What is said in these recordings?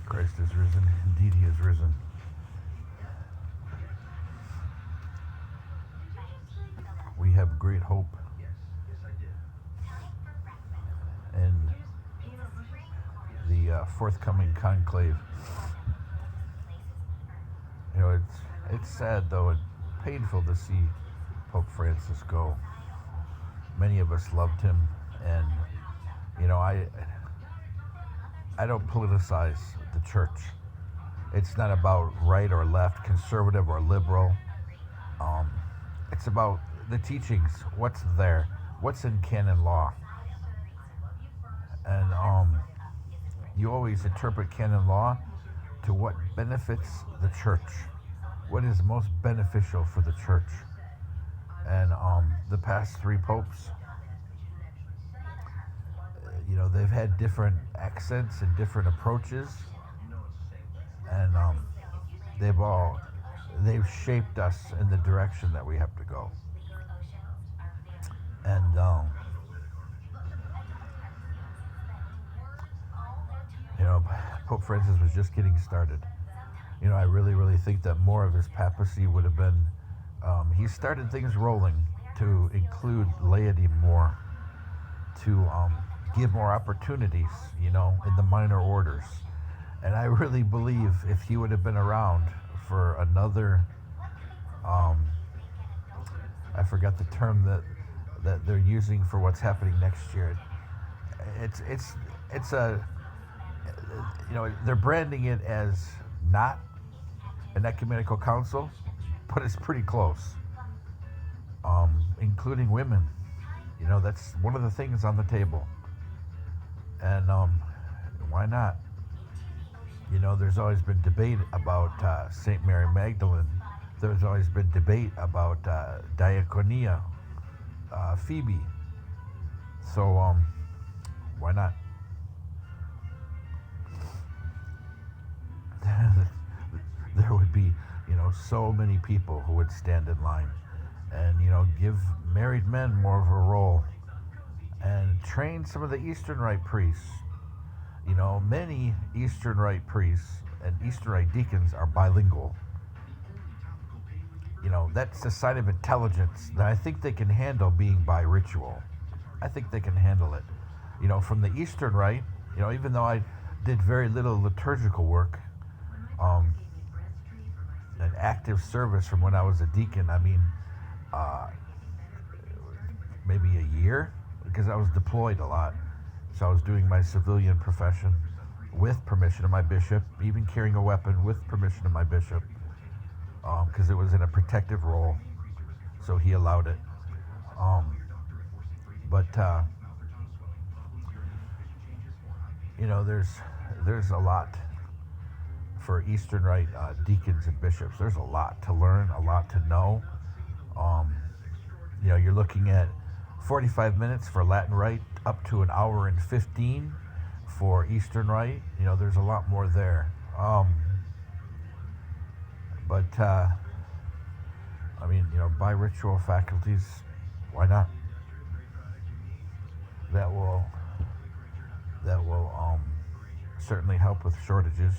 Christ is risen. Indeed, he is risen. We have great hope in the forthcoming conclave. You know, it's sad though and painful to see Pope Francis go. Many of us loved him, and you know, I don't politicize the church. It's not about right or left, conservative or liberal. Um, it's about the teachings, what's there, what's in canon law. And you always interpret canon law to what benefits the church, what is most beneficial for the church. And the past three popes, you know, they've had different accents and different approaches, and they've shaped us in the direction that we have to go. And you know, Pope Francis was just getting started. You know, I really think that more of his papacy would have been. He started things rolling to include laity more, to give more opportunities, you know, in the minor orders. And I really believe if he would have been around for another, I forgot the term that they're using for what's happening next year. It's a, you know, they're branding it as not an ecumenical council, but it's pretty close. Including women, you know, that's one of the things on the table. And why not? You know, there's always been debate about St. Mary Magdalene. There's always been debate about Diaconia, Phoebe. So why not? There would be, you know, so many people who would stand in line, and you know, give married men more of a role, and train some of the Eastern Rite priests. You know, many Eastern Rite priests and Eastern Rite deacons are bilingual. You know, that's a sign of intelligence that I think they can handle being bi-ritual. I think they can handle it. You know, from the Eastern Rite, you know, even though I did very little liturgical work, an active service from when I was a deacon, I mean, maybe a year, because I was deployed a lot. So I was doing my civilian profession with permission of my bishop, even carrying a weapon with permission of my bishop, because it was in a protective role, so he allowed it. But you know, there's a lot for Eastern Rite deacons and bishops. There's a lot to learn, a lot to know. You know, you're looking at 45 minutes for Latin Rite, up to an hour and 15 for Eastern Rite. You know, there's a lot more there. But I mean, you know, bi-ritual faculties, why not? That will certainly help with shortages.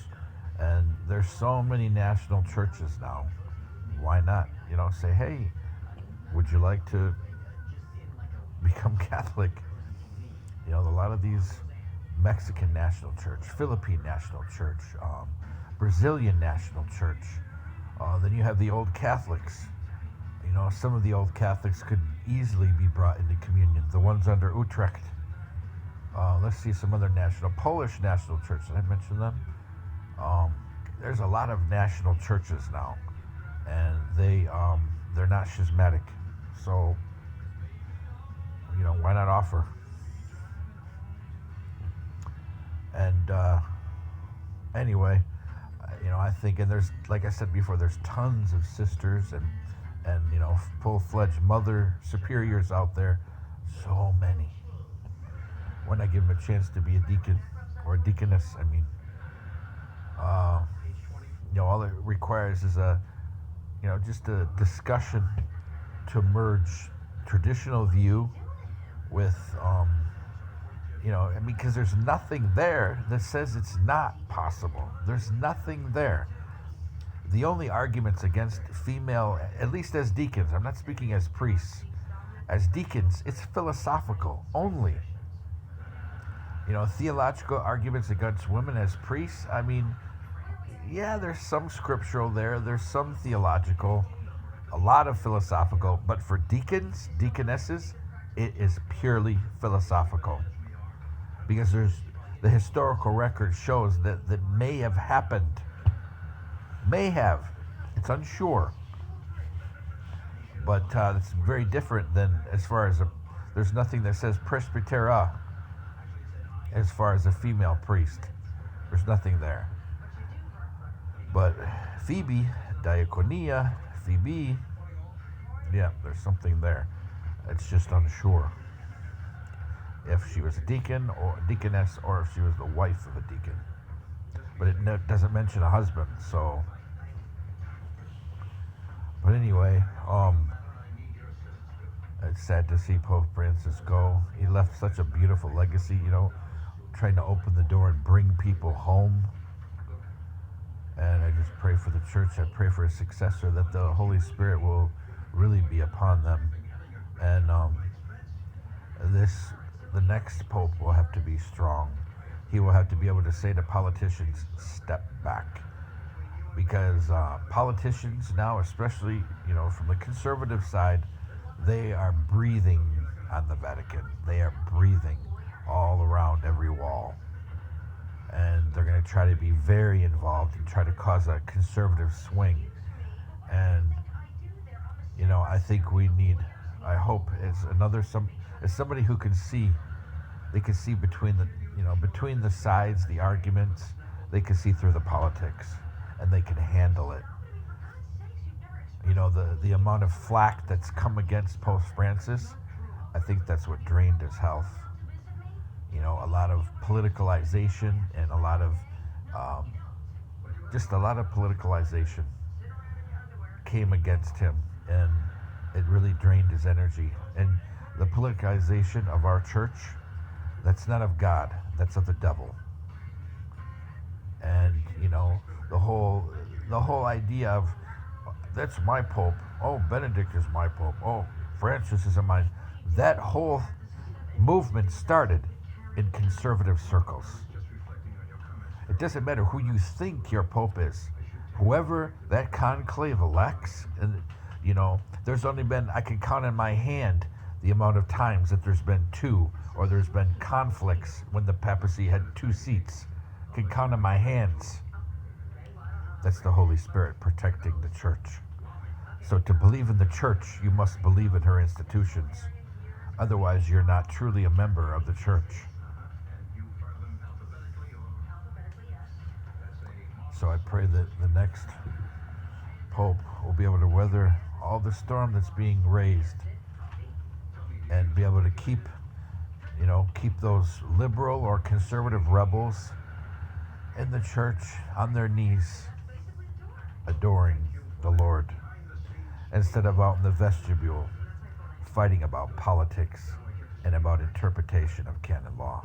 And there's so many national churches now. Why not? You know, say, hey, would you like to become Catholic? You know, a lot of these Mexican National Church, Philippine National Church, Brazilian National Church. Then you have the old Catholics. You know, some of the old Catholics could easily be brought into communion. The ones under Utrecht. Let's see some other Polish National Church. Did I mention them? There's a lot of national churches now, and they're not schismatic. So, you know, why not offer? And anyway, you know, I think, and there's, like I said before, there's tons of sisters and you know, full-fledged mother superiors out there. So many. Why not give them a chance to be a deacon or a deaconess? I mean, you know, all it requires is just a discussion to merge traditional view with because there's nothing there that says it's not possible. There's nothing there. The only arguments against female, at least as deacons, I'm not speaking as priests, as deacons, it's philosophical only. Theological arguments against women as priests, yeah, there's some scriptural there's some theological, a lot of philosophical, but for deacons, deaconesses, it is purely philosophical. Because the historical record shows that may have happened. May have. It's unsure. But it's very different than as far as there's nothing that says presbytera as far as a female priest. There's nothing there. But Phoebe, diaconia, Phoebe, yeah, there's something there. It's just unsure if she was a deacon or a deaconess or if she was the wife of a deacon. But it doesn't mention a husband, so. But anyway, it's sad to see Pope Francis go. He left such a beautiful legacy, trying to open the door and bring people home. And I just pray for the church. I pray for a successor, that the Holy Spirit will really be upon them. And the next pope will have to be strong. He will have to be able to say to politicians, step back. Because politicians now, especially, from the conservative side, they are breathing on the Vatican. They are breathing all around every wall. And they're going to try to be very involved and try to cause a conservative swing. And, I think we need, I hope, as somebody who can see, they can see between the sides, the arguments, they can see through the politics, and they can handle it. The amount of flack that's come against Pope Francis, I think that's what drained his health. A lot of politicalization and a lot of politicalization came against him, and it really drained his energy. And the politicization of our church, that's not of God, that's of the devil. And the whole idea of, that's my pope, oh, Benedict is my pope, oh, Francis isn't mine, that whole movement started in conservative circles. It doesn't matter who you think your pope is. Whoever that conclave elects, and there's only been, I can count on my hand the amount of times that there's been two, or there's been conflicts when the papacy had 2 seats. I can count on my hands. That's the Holy Spirit protecting the church. So to believe in the church, you must believe in her institutions. Otherwise, you're not truly a member of the church. So I pray that the next Pope will be able to weather all the storm that's being raised and be able to keep those liberal or conservative rebels in the church on their knees, adoring the Lord, instead of out in the vestibule fighting about politics and about interpretation of canon law.